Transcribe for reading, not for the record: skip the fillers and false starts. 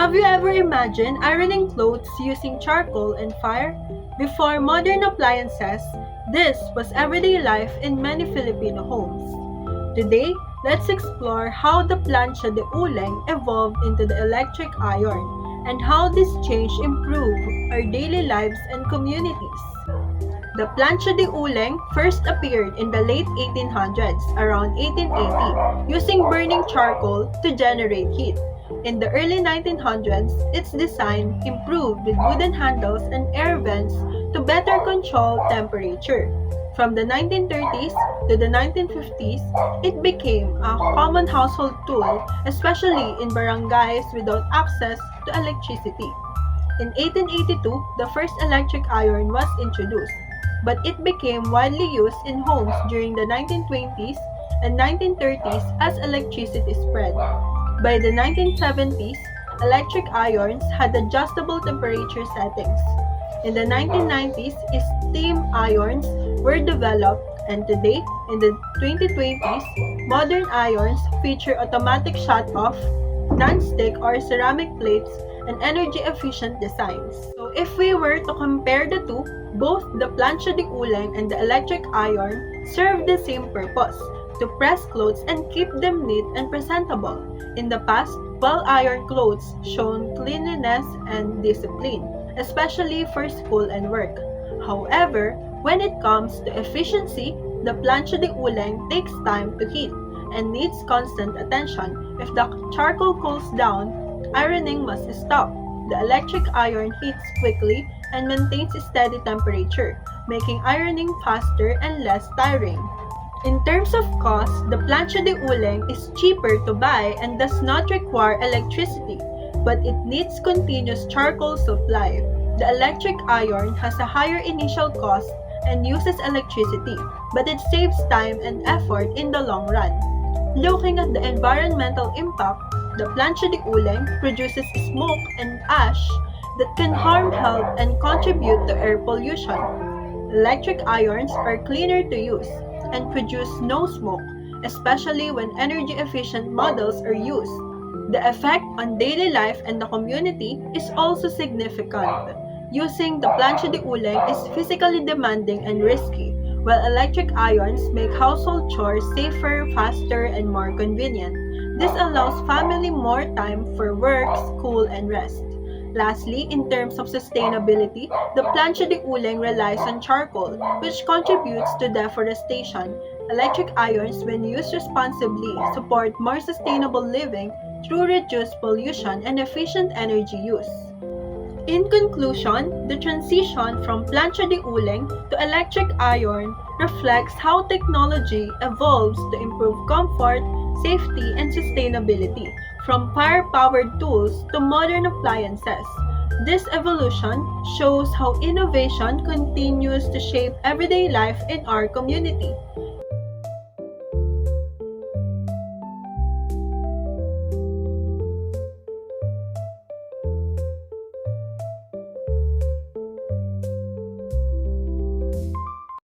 Have you ever imagined ironing clothes using charcoal and fire? Before modern appliances, this was everyday life in many Filipino homes. Today, let's explore how the plancha de uleng evolved into the electric iron and how this change improved our daily lives and communities. The plancha de uleng first appeared in the late 1800s, around 1880, using burning charcoal to generate heat. In the early 1900s, its design improved with wooden handles and air vents to better control temperature. From the 1930s to the 1950s, it became a common household tool, especially in barangays without access to electricity. In 1882, the first electric iron was introduced, but it became widely used in homes during the 1920s and 1930s as electricity spread. By the 1970s, electric irons had adjustable temperature settings. In the 1990s, steam irons were developed, and today, in the 2020s, modern irons feature automatic shut-off, non-stick or ceramic plates, and energy-efficient designs. So if we were to compare the two, both the plancha de uleng and the electric iron serve the same purpose, to press clothes and keep them neat and presentable. In the past, well-ironed clothes shown cleanliness and discipline, especially for school and work. However, when it comes to efficiency, the plancha de uleng takes time to heat and needs constant attention. If the charcoal cools down, ironing must stop. The electric iron heats quickly and maintains a steady temperature, making ironing faster and less tiring. In terms of cost, the plancha de uleng is cheaper to buy and does not require electricity, but it needs continuous charcoal supply. The electric iron has a higher initial cost and uses electricity, but it saves time and effort in the long run. Looking at the environmental impact, the plancha de uleng produces smoke and ash that can harm health and contribute to air pollution. Electric irons are cleaner to use and produce no smoke, especially when energy-efficient models are used. The effect on daily life and the community is also significant. Using the plancha de uleng is physically demanding and risky, while electric irons make household chores safer, faster, and more convenient. This allows family more time for work, school, and rest. Lastly, in terms of sustainability, the plancha de uleng relies on charcoal, which contributes to deforestation. Electric irons, when used responsibly, support more sustainable living through reduced pollution and efficient energy use. In conclusion, the transition from plancha de uleng to electric iron reflects how technology evolves to improve comfort, safety, and sustainability, from fire-powered tools to modern appliances. This evolution shows how innovation continues to shape everyday life in our community.